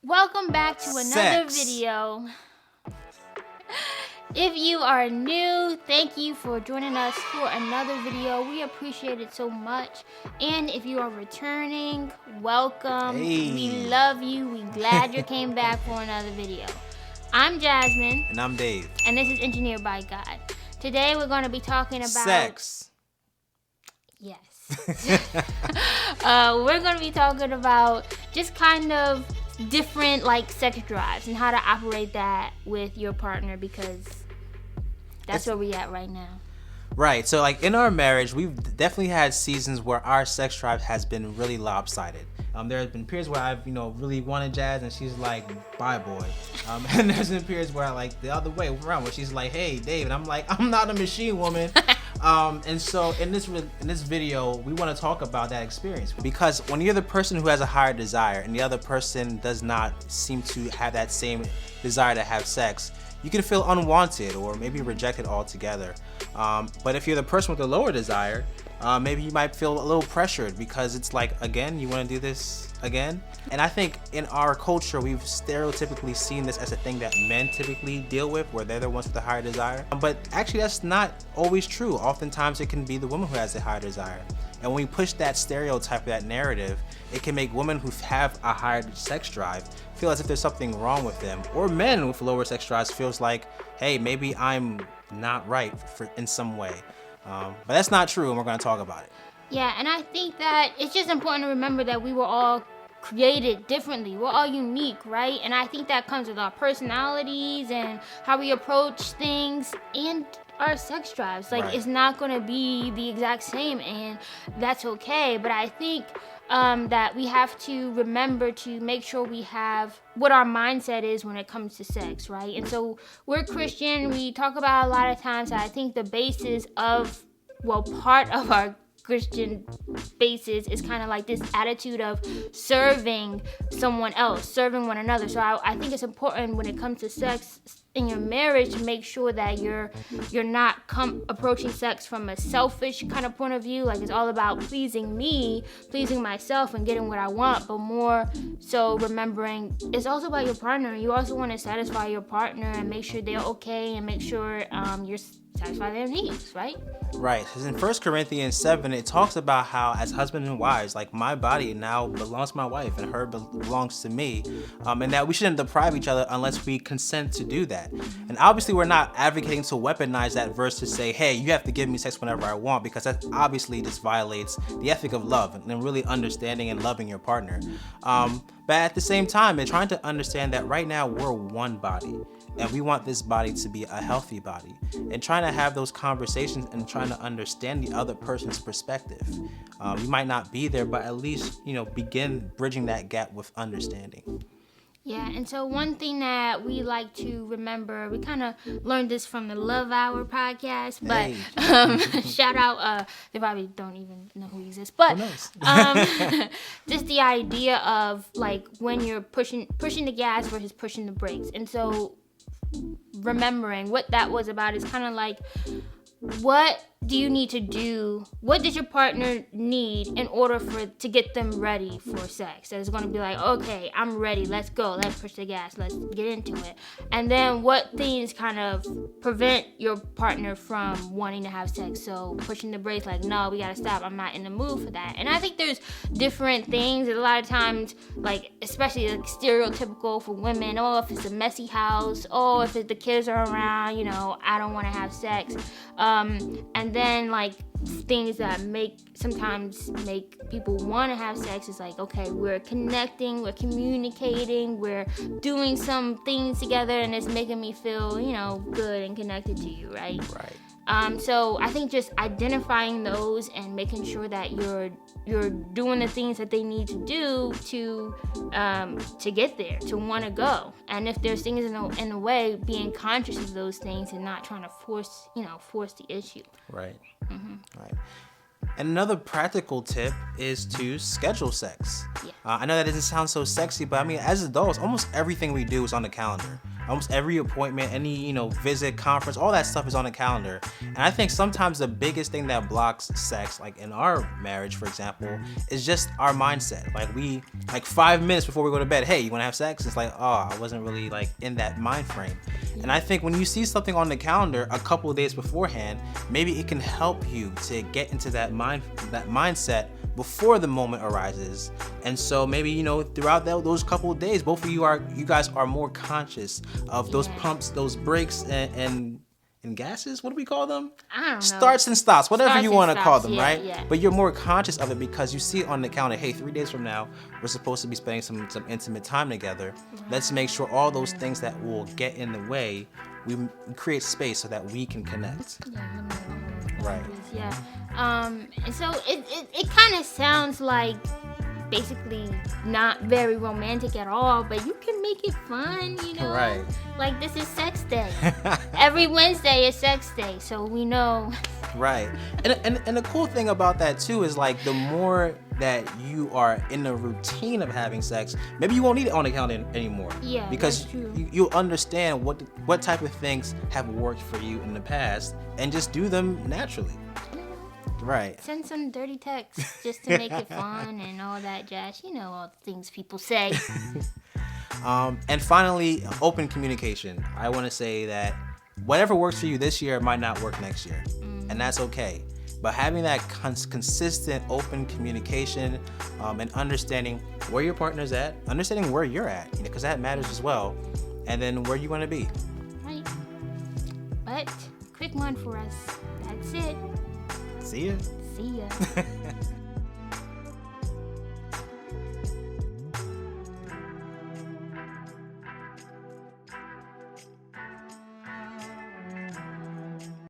Welcome back to another video. If you are new, thank you for joining us for another video. We appreciate it so much. And if you are returning, welcome. Hey. We love you. We glad you came back for another video. I'm Jasmine. And I'm Dave. And this is Engineered by God. Today we're going to be talking about... sex. Yes. We're going to be talking about just kind of different sex drives and how to operate that with your partner, because that's where we at right now. Right. So in our marriage, we've definitely had seasons where our sex drive has been really lopsided. There have been periods where I've, really wanted Jazz and she's like, bye boy. And there's been periods where I like the other way around where she's like, hey Dave, and I'm like, I'm not a machine woman. And so in this video, we want to talk about that experience, because when you're the person who has a higher desire and the other person does not seem to have that same desire to have sex, you can feel unwanted or maybe rejected altogether. But if you're the person with the lower desire, maybe you might feel a little pressured, because it's like, again, you want to do this again? And I think in our culture, we've stereotypically seen this as a thing that men typically deal with, where they're the ones with the higher desire. But actually, that's not always true. Oftentimes, it can be the woman who has the higher desire. And when we push that stereotype, that narrative, it can make women who have a higher sex drive feel as if there's something wrong with them. Or men with lower sex drives feels like, hey, maybe I'm not right in some way. But that's not true, and we're going to talk about it. Yeah, and I think that it's just important to remember that we were all created differently. We're all unique, right? And I think that comes with our personalities and how we approach things and our sex drives. Right. It's not going to be the exact same, and that's okay. But I think that we have to remember to make sure we have what our mindset is when it comes to sex, right? And so we're Christian. We talk about a lot of times that I think the basis of, part of our Christian basis is kind of like this attitude of serving someone else, serving one another. So I think it's important when it comes to sex in your marriage to make sure that you're not approaching sex from a selfish kind of point of view, like it's all about pleasing me, pleasing myself, and getting what I want, but more so remembering it's also about your partner. You also want to satisfy your partner and make sure they're okay, and make sure you're satisfy their needs, right? Right. Because in 1 Corinthians 7, it talks about how as husbands and wives, my body now belongs to my wife and her belongs to me, and that we shouldn't deprive each other unless we consent to do that. And obviously we're not advocating to weaponize that verse to say, hey, you have to give me sex whenever I want, because that obviously just violates the ethic of love and really understanding and loving your partner. But at the same time, they're trying to understand that right now we're one body, and we want this body to be a healthy body, and trying to have those conversations and trying to understand the other person's perspective. You might not be there, but at least, begin bridging that gap with understanding. Yeah, and so one thing that we like to remember, we kind of learned this from the Love Hour podcast, but hey. Shout out, they probably don't even know who exists, but just the idea of when you're pushing the gas versus pushing the brakes. And so remembering what that was about is kind of like, what do you need to do? What does your partner need in order to get them ready for sex? That is going to be like, okay, I'm ready. Let's go. Let's push the gas. Let's get into it. And then what things kind of prevent your partner from wanting to have sex? So pushing the brakes, no, we got to stop. I'm not in the mood for that. And I think there's different things. A lot of times, especially stereotypical for women. Oh, if it's a messy house. Oh, if the kids are around, I don't want to have sex. And then things that sometimes make people want to have sex is okay, we're connecting, we're communicating, we're doing some things together, and it's making me feel, good and connected to you, right? Right. So I think just identifying those and making sure that you're doing the things that they need to do to get there, to want to go. And if there's things in the way, being conscious of those things and not trying to force the issue. Right. Mm-hmm. Right. And another practical tip is to schedule sex. Yeah. I know that doesn't sound so sexy, but as adults, almost everything we do is on the calendar. almost every appointment, any, visit, conference, all that stuff is on the calendar. And I think sometimes the biggest thing that blocks sex, like in our marriage, for example, is just our mindset. Like 5 minutes before we go to bed, hey, you want to have sex? It's like, oh, I wasn't really like in that mind frame. And I think when you see something on the calendar a couple of days beforehand, maybe it can help you to get into that mindset before the moment arises. And so maybe, throughout those couple of days, both of you guys are more conscious of those pumps, those brakes, and gases. What do we call them? I don't know. Starts and stops, whatever you want to call them, right? Yeah. But you're more conscious of it because you see it on the calendar. Hey, 3 days from now, we're supposed to be spending some intimate time together. Let's make sure all those things that will get in the way, we create space so that we can connect. Right. Yeah. And so it kind of sounds like basically not very romantic at all, but you can make it fun, Right. Like, this is sex day. Every Wednesday is sex day, so we know. Right. And the cool thing about that too is like the more that you are in the routine of having sex, maybe you won't need it on the calendar anymore. Yeah, because that's true. you'll understand what type of things have worked for you in the past and just do them naturally. Right. Send some dirty texts just to make it fun and all that jazz. All the things people say. And finally, open communication. I want to say that whatever works for you this year might not work next year, and that's okay. But having that consistent open communication and understanding where your partner's at, understanding where you're at, because that matters as well, and then where you want to be. Right. But quick one for us. That's it. See ya. See ya.